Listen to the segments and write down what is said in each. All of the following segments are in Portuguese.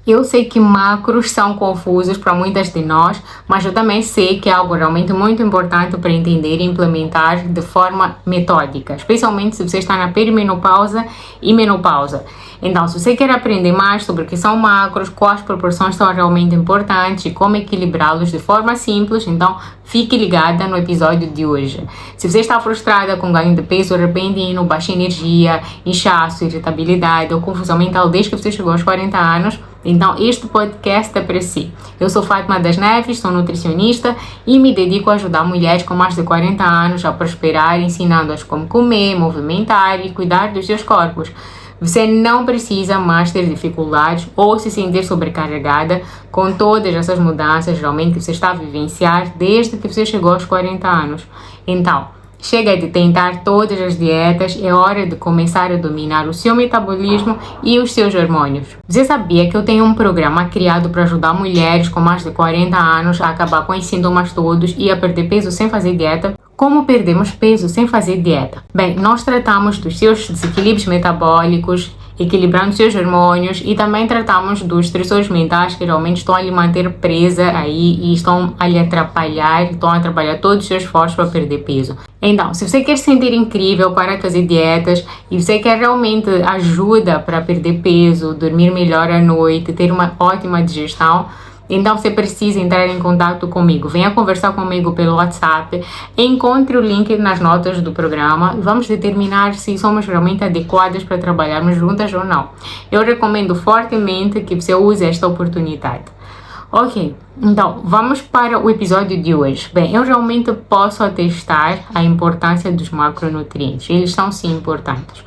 Eu sei que macros são confusos para muitas de nós, mas eu também sei que é algo realmente muito importante para entender e implementar de forma metódica, especialmente se você está na perimenopausa e menopausa. Então, se você quer aprender mais sobre o que são macros, quais proporções são realmente importantes e como equilibrá-los de forma simples, então fique ligada no episódio de hoje. Se você está frustrada com ganho de peso repentino, baixa energia, inchaço, irritabilidade ou confusão mental desde que você chegou aos 40 anos, então este podcast é para si. Eu sou Fátima das Neves, sou nutricionista e me dedico a ajudar mulheres com mais de 40 anos a prosperar, ensinando-as como comer, movimentar e cuidar dos seus corpos. Você não precisa mais ter dificuldades ou se sentir sobrecarregada com todas essas mudanças realmente que você está a vivenciar desde que você chegou aos 40 anos. Então, chega de tentar todas as dietas, é hora de começar a dominar o seu metabolismo e os seus hormônios. Você sabia que eu tenho um programa criado para ajudar mulheres com mais de 40 anos a acabar com os sintomas todos e a perder peso sem fazer dieta? Como perdemos peso sem fazer dieta? Bem, nós tratamos dos seus desequilíbrios metabólicos, equilibrando seus hormônios e também tratamos dos estressores mentais que realmente estão a lhe manter presa aí e estão a lhe atrapalhar, estão a atrapalhar todo o seu esforço para perder peso. Então, se você quer se sentir incrível para fazer dietas e você quer realmente ajuda para perder peso, dormir melhor à noite, ter uma ótima digestão, então você precisa entrar em contato comigo. Venha conversar comigo pelo WhatsApp. Encontre o link nas notas do programa. Vamos determinar se somos realmente adequadas para trabalharmos juntas ou não. Eu recomendo fortemente que você use esta oportunidade. Ok, então vamos para o episódio de hoje. Bem, eu realmente posso atestar a importância dos macronutrientes. Eles são sim importantes.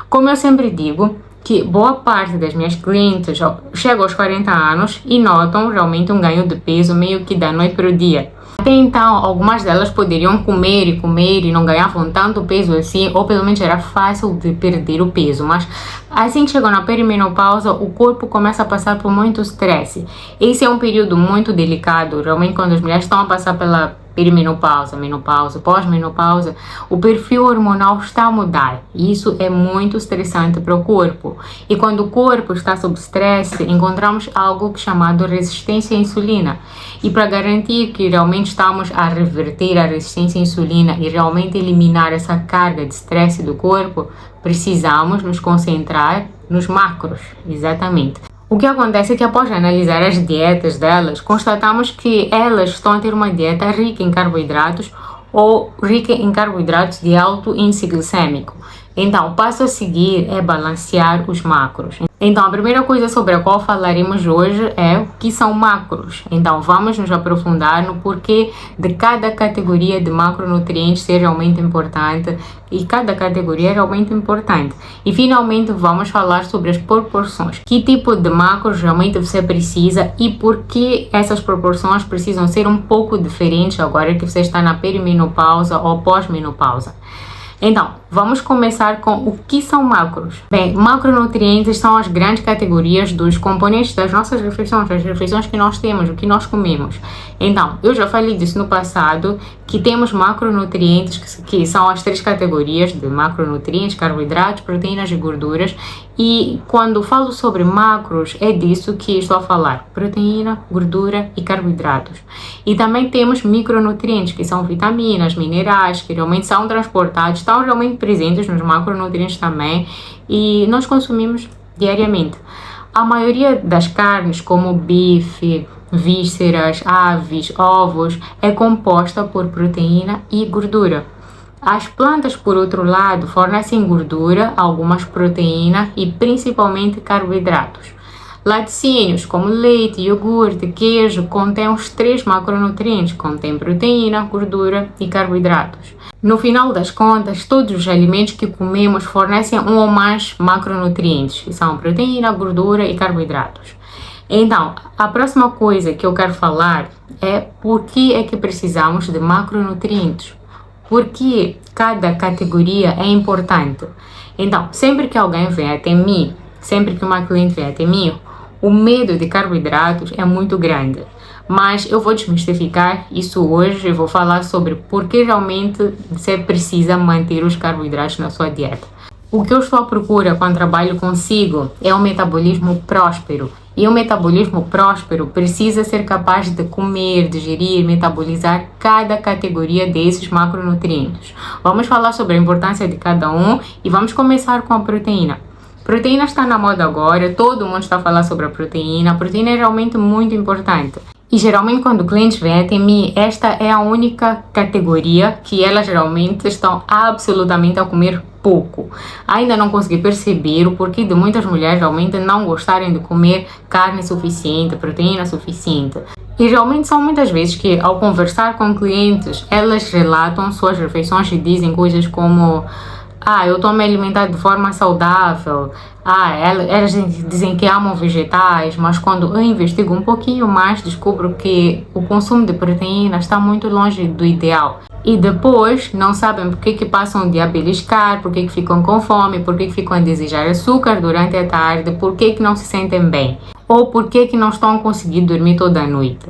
Como eu sempre digo, que boa parte das minhas clientes chegam aos 40 anos e notam realmente um ganho de peso meio que da noite para o dia. Até então, algumas delas poderiam comer e não ganhavam tanto peso assim, ou pelo menos era fácil de perder o peso, mas assim que chegam na perimenopausa, o corpo começa a passar por muito estresse. Esse é um período muito delicado, realmente quando as mulheres estão a passar pela perimenopausa, menopausa, pós-menopausa, o perfil hormonal está a mudar e isso é muito estressante para o corpo. E quando o corpo está sob estresse, encontramos algo chamado resistência à insulina. E para garantir que realmente estamos a reverter a resistência à insulina e realmente eliminar essa carga de estresse do corpo, precisamos nos concentrar nos macros, exatamente. O que acontece é que após analisar as dietas delas, constatamos que elas estão a ter uma dieta rica em carboidratos ou rica em carboidratos de alto índice glicêmico. Então, o passo a seguir é balancear os macros. Então, a primeira coisa sobre a qual falaremos hoje é o que são macros. Então, vamos nos aprofundar no porquê de cada categoria de macronutrientes ser realmente importante e cada categoria é realmente importante. E, finalmente, vamos falar sobre as proporções. Que tipo de macros realmente você precisa e por que essas proporções precisam ser um pouco diferentes agora que você está na perimenopausa ou pós-menopausa. Então, vamos começar com o que são macros. Bem, macronutrientes são as grandes categorias dos componentes das nossas refeições, as refeições que nós temos, o que nós comemos. Então, eu já falei disso no passado, que temos macronutrientes, que são as três categorias de macronutrientes, carboidratos, proteínas e gorduras. E quando falo sobre macros, é disso que estou a falar, proteína, gordura e carboidratos. E também temos micronutrientes, que são vitaminas, minerais, que realmente são transportados, estão realmente presentes nos macronutrientes também e nós consumimos diariamente. A maioria das carnes, como bife, vísceras, aves, ovos, é composta por proteína e gordura. As plantas, por outro lado, fornecem gordura, algumas proteínas e principalmente carboidratos. Laticínios, como leite, iogurte, queijo, contêm os três macronutrientes, contêm proteína, gordura e carboidratos. No final das contas, todos os alimentos que comemos fornecem um ou mais macronutrientes, que são proteína, gordura e carboidratos. Então, a próxima coisa que eu quero falar é por que é que precisamos de macronutrientes. Por que cada categoria é importante. Então, sempre que alguém vem até mim, sempre que uma cliente vem até mim, o medo de carboidratos é muito grande. Mas eu vou desmistificar isso hoje e vou falar sobre por que realmente você precisa manter os carboidratos na sua dieta. O que eu estou à procura quando trabalho consigo é um metabolismo próspero E o metabolismo próspero precisa ser capaz de comer, digerir, metabolizar cada categoria desses macronutrientes. Vamos falar sobre a importância de cada um e vamos começar com a proteína. Proteína está na moda agora, todo mundo está a falar sobre a proteína. A proteína é realmente muito importante. E geralmente quando clientes vêm até mim, esta é a única categoria que elas geralmente estão absolutamente a comer pouco. Ainda não consegui perceber o porquê de muitas mulheres realmente não gostarem de comer carne suficiente, proteína suficiente. E realmente são muitas vezes que ao conversar com clientes, elas relatam suas refeições e dizem coisas como: eu estou a me alimentar de forma saudável. Elas dizem que amam vegetais, mas quando eu investigo um pouquinho mais, descubro que o consumo de proteína está muito longe do ideal. E depois não sabem por que passam o dia a beliscar, por que ficam com fome, por que ficam a desejar açúcar durante a tarde, por que não se sentem bem, ou por que não estão a conseguir dormir toda a noite.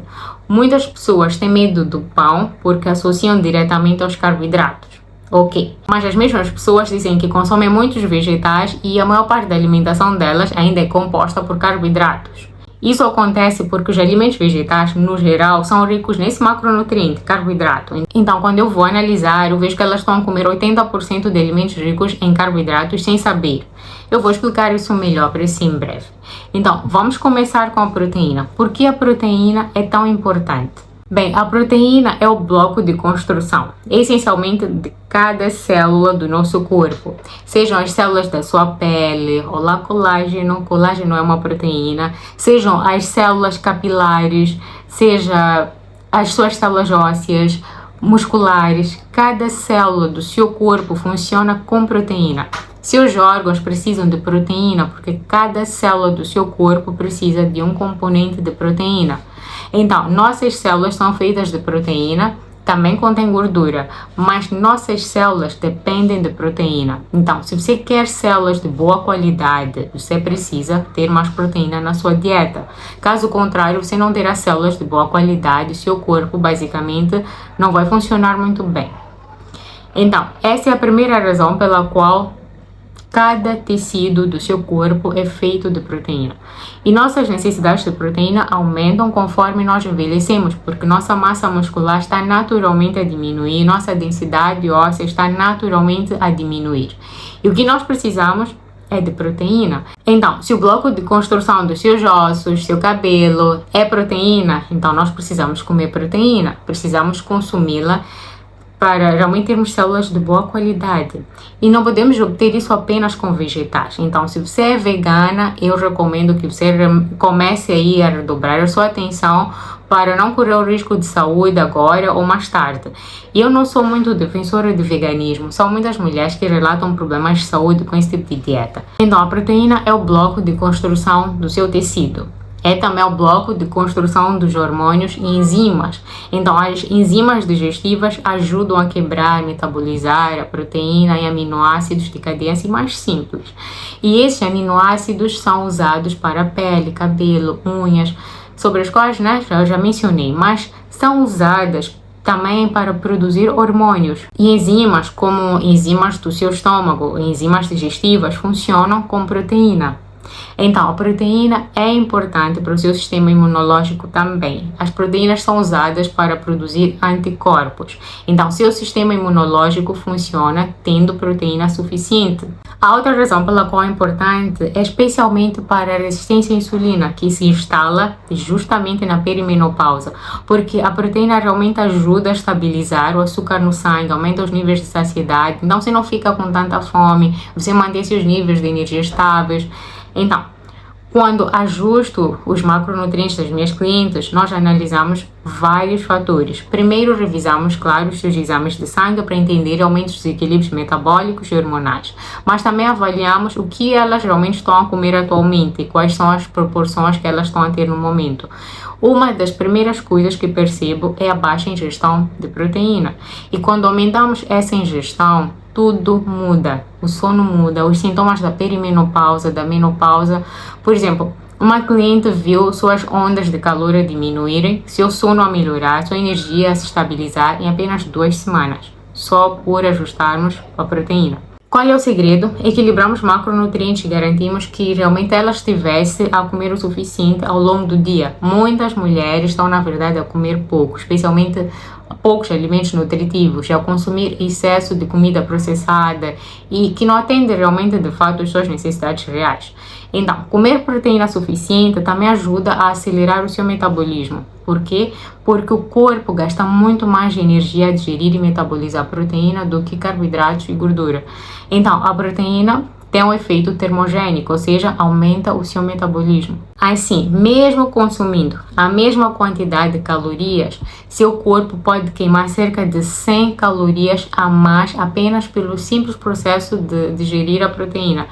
Muitas pessoas têm medo do pão porque associam diretamente aos carboidratos. Ok, mas as mesmas pessoas dizem que consomem muitos vegetais e a maior parte da alimentação delas ainda é composta por carboidratos. Isso acontece porque os alimentos vegetais, no geral, são ricos nesse macronutriente, carboidrato. Então, quando eu vou analisar, eu vejo que elas estão a comer 80% de alimentos ricos em carboidratos sem saber. Eu vou explicar isso melhor para si em breve. Então, vamos começar com a proteína. Por que a proteína é tão importante? Bem, a proteína é o bloco de construção, essencialmente de cada célula do nosso corpo. Sejam as células da sua pele, olá colágeno, colágeno é uma proteína, sejam as células capilares, seja as suas células ósseas, musculares, cada célula do seu corpo funciona com proteína. Seus órgãos precisam de proteína porque cada célula do seu corpo precisa de um componente de proteína. Então, nossas células são feitas de proteína, também contém gordura, mas nossas células dependem de proteína. Então, se você quer células de boa qualidade, você precisa ter mais proteína na sua dieta. Caso contrário, você não terá células de boa qualidade, seu corpo basicamente não vai funcionar muito bem. Então, essa é a primeira razão pela qual cada tecido do seu corpo é feito de proteína. E nossas necessidades de proteína aumentam conforme nós envelhecemos, porque nossa massa muscular está naturalmente a diminuir, nossa densidade óssea está naturalmente a diminuir. E o que nós precisamos é de proteína. Então, se o bloco de construção dos seus ossos, seu cabelo é proteína, então nós precisamos comer proteína, precisamos consumi-la para realmente termos células de boa qualidade. E não podemos obter isso apenas com vegetais. Então, se você é vegana, eu recomendo que você comece aí a redobrar a sua atenção para não correr o risco de saúde agora ou mais tarde. E eu não sou muito defensora de veganismo. São muitas mulheres que relatam problemas de saúde com esse tipo de dieta. Então, a proteína é o bloco de construção do seu tecido. É também o bloco de construção dos hormônios e enzimas. Então, as enzimas digestivas ajudam a quebrar, metabolizar a proteína em aminoácidos de cadeia assim mais simples. E esses aminoácidos são usados para a pele, cabelo, unhas, sobre as quais eu já mencionei, mas são usadas também para produzir hormônios. E enzimas, como enzimas do seu estômago, enzimas digestivas, funcionam com proteína. Então, a proteína é importante para o seu sistema imunológico também. As proteínas são usadas para produzir anticorpos. Então, seu sistema imunológico funciona tendo proteína suficiente. A outra razão pela qual é importante é especialmente para a resistência à insulina, que se instala justamente na perimenopausa, porque a proteína realmente ajuda a estabilizar o açúcar no sangue, aumenta os níveis de saciedade, então você não fica com tanta fome, você mantém seus níveis de energia estáveis. Então, quando ajusto os macronutrientes das minhas clientes, nós analisamos vários fatores. Primeiro, revisamos, claro, os seus exames de sangue para entender aumentos dos equilíbrios metabólicos e hormonais. Mas também avaliamos o que elas realmente estão a comer atualmente e quais são as proporções que elas estão a ter no momento. Uma das primeiras coisas que percebo é a baixa ingestão de proteína. E quando aumentamos essa ingestão, tudo muda. O sono muda, os sintomas da perimenopausa, da menopausa. Por exemplo, uma cliente viu suas ondas de calor a diminuírem, seu sono a melhorar, sua energia a se estabilizar em apenas 2 semanas, só por ajustarmos a proteína. Qual é o segredo? Equilibramos macronutrientes e garantimos que realmente ela estivesse a comer o suficiente ao longo do dia. Muitas mulheres estão, na verdade, a comer pouco, especialmente poucos alimentos nutritivos, a consumir excesso de comida processada e que não atende realmente, de fato, às suas necessidades reais. Então, comer proteína suficiente também ajuda a acelerar o seu metabolismo. Por quê? Porque o corpo gasta muito mais energia a digerir e metabolizar a proteína do que carboidratos e gordura. Então, a proteína tem um efeito termogênico, ou seja, aumenta o seu metabolismo. Assim, mesmo consumindo a mesma quantidade de calorias, seu corpo pode queimar cerca de 100 calorias a mais apenas pelo simples processo de digerir a proteína.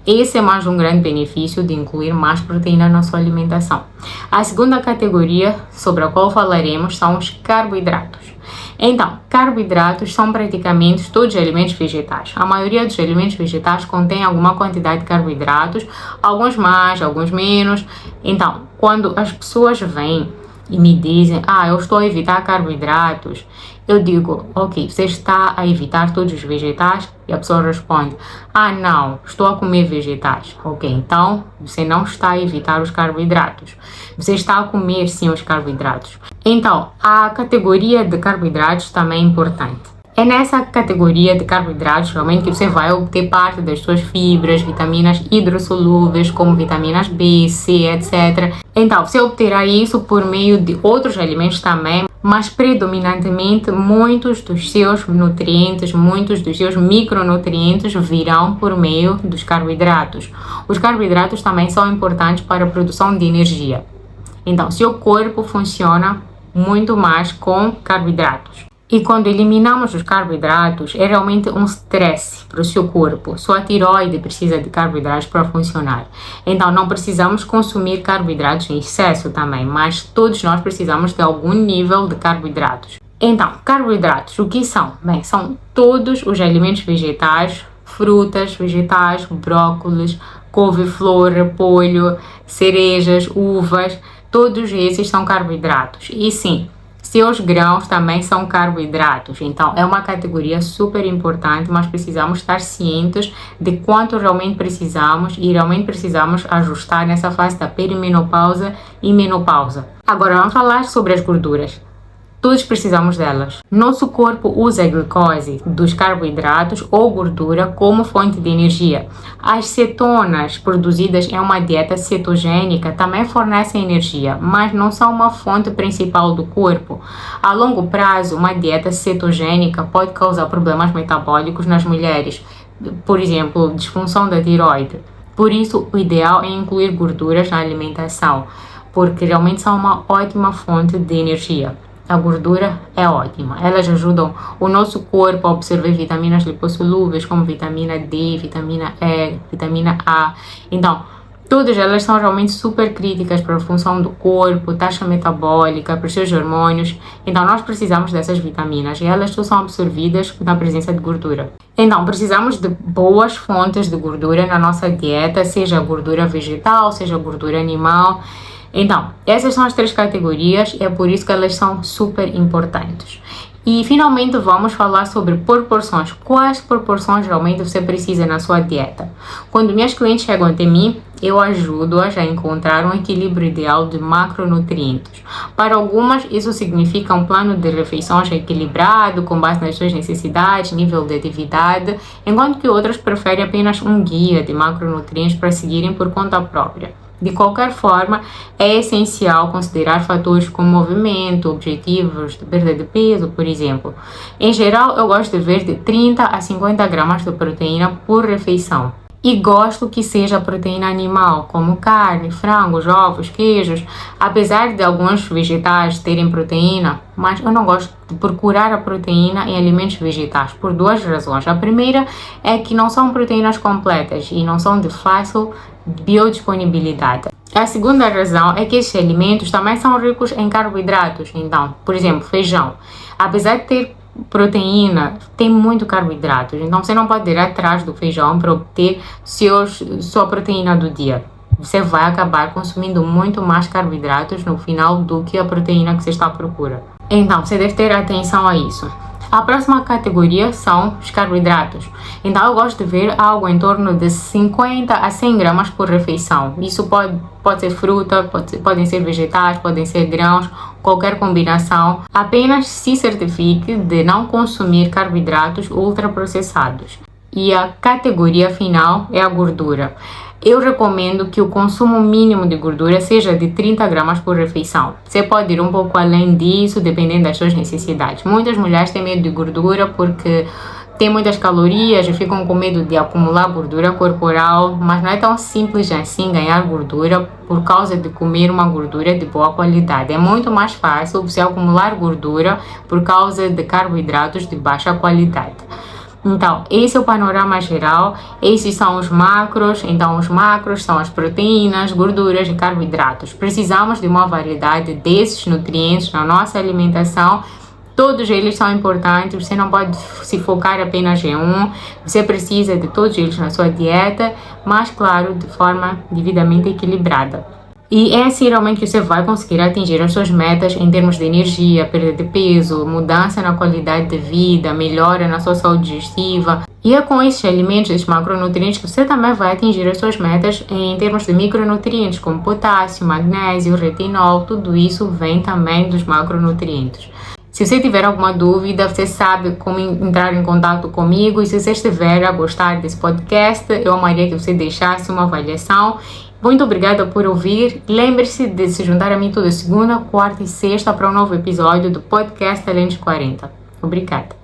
Esse é mais um grande benefício de incluir mais proteína na sua alimentação. A segunda categoria sobre a qual falaremos são os carboidratos. Então, carboidratos são praticamente todos os alimentos vegetais. A maioria dos alimentos vegetais contém alguma quantidade de carboidratos, alguns mais, alguns menos. Então, quando as pessoas vêm e me dizem, eu estou a evitar carboidratos, eu digo, ok, você está a evitar todos os vegetais? E a pessoa responde, não, estou a comer vegetais. Ok, então você não está a evitar os carboidratos. Você está a comer sim os carboidratos. Então, a categoria de carboidratos também é importante. É nessa categoria de carboidratos realmente que você vai obter parte das suas fibras, vitaminas hidrossolúveis, como vitaminas B, C, etc. Então, você obterá isso por meio de outros alimentos também, mas predominantemente muitos dos seus nutrientes, muitos dos seus micronutrientes virão por meio dos carboidratos. Os carboidratos também são importantes para a produção de energia. Então, seu corpo funciona muito mais com carboidratos. E quando eliminamos os carboidratos, é realmente um stress para o seu corpo. Sua tireoide precisa de carboidratos para funcionar. Então, não precisamos consumir carboidratos em excesso também, mas todos nós precisamos de algum nível de carboidratos. Então, carboidratos, o que são? Bem, são todos os alimentos vegetais, frutas, vegetais, brócolis, couve-flor, repolho, cerejas, uvas, todos esses são carboidratos. E sim, seus grãos também são carboidratos, então é uma categoria super importante, mas precisamos estar cientes de quanto realmente precisamos e realmente precisamos ajustar nessa fase da perimenopausa e menopausa. Agora vamos falar sobre as gorduras. Todos precisamos delas. Nosso corpo usa a glicose dos carboidratos ou gordura como fonte de energia. As cetonas produzidas em uma dieta cetogênica também fornecem energia, mas não são uma fonte principal do corpo. A longo prazo, uma dieta cetogênica pode causar problemas metabólicos nas mulheres, por exemplo, disfunção da tireoide. Por isso, o ideal é incluir gorduras na alimentação, porque realmente são uma ótima fonte de energia. A gordura é ótima, elas ajudam o nosso corpo a absorver vitaminas lipossolúveis como vitamina D, vitamina E, vitamina A. Então, todas elas são realmente super críticas para a função do corpo, taxa metabólica, para os seus hormônios. Então, nós precisamos dessas vitaminas e elas só são absorvidas na presença de gordura. Então, precisamos de boas fontes de gordura na nossa dieta, seja gordura vegetal, seja gordura animal. Então, essas são as três categorias e é por isso que elas são super importantes. E finalmente vamos falar sobre proporções. Quais proporções realmente você precisa na sua dieta? Quando minhas clientes chegam até mim, eu ajudo-as a encontrar um equilíbrio ideal de macronutrientes. Para algumas, isso significa um plano de refeições equilibrado, com base nas suas necessidades, nível de atividade, enquanto que outras preferem apenas um guia de macronutrientes para seguirem por conta própria. De qualquer forma, é essencial considerar fatores como movimento, objetivos de perda de peso, por exemplo. Em geral, eu gosto de ver de 30 a 50 gramas de proteína por refeição. E gosto que seja proteína animal, como carne, frangos, ovos, queijos. Apesar de alguns vegetais terem proteína, mas eu não gosto de procurar a proteína em alimentos vegetais por duas razões. A primeira é que não são proteínas completas e não são de fácil biodisponibilidade. A segunda razão é que esses alimentos também são ricos em carboidratos. Então, por exemplo, feijão. Apesar de ter proteína, tem muito carboidratos, então você não pode ir atrás do feijão para obter sua proteína do dia. Você vai acabar consumindo muito mais carboidratos no final do que a proteína que você está à procura. Então, você deve ter atenção a isso. A próxima categoria são os carboidratos. Então, eu gosto de ver algo em torno de 50 a 100 gramas por refeição. Isso pode ser fruta, podem ser vegetais, podem ser grãos, qualquer combinação. Apenas se certifique de não consumir carboidratos ultraprocessados. E a categoria final é a gordura. Eu recomendo que o consumo mínimo de gordura seja de 30 gramas por refeição. Você pode ir um pouco além disso, dependendo das suas necessidades. Muitas mulheres têm medo de gordura porque tem muitas calorias e ficam com medo de acumular gordura corporal, mas não é tão simples assim ganhar gordura por causa de comer uma gordura de boa qualidade. É muito mais fácil você acumular gordura por causa de carboidratos de baixa qualidade. Então, esse é o panorama geral, esses são os macros. Então, os macros são as proteínas, gorduras e carboidratos. Precisamos de uma variedade desses nutrientes na nossa alimentação. Todos eles são importantes, você não pode se focar apenas em um, você precisa de todos eles na sua dieta, mas claro, de forma devidamente equilibrada. E é assim realmente que você vai conseguir atingir as suas metas em termos de energia, perda de peso, mudança na qualidade de vida, melhora na sua saúde digestiva. E é com esses alimentos, esses macronutrientes, que você também vai atingir as suas metas em termos de micronutrientes, como potássio, magnésio, retinol, tudo isso vem também dos macronutrientes. Se você tiver alguma dúvida, você sabe como entrar em contato comigo. E se você estiver a gostar desse podcast, eu amaria que você deixasse uma avaliação. Muito obrigada por ouvir. Lembre-se de se juntar a mim toda segunda, quarta e sexta para um novo episódio do podcast Além dos 40. Obrigada.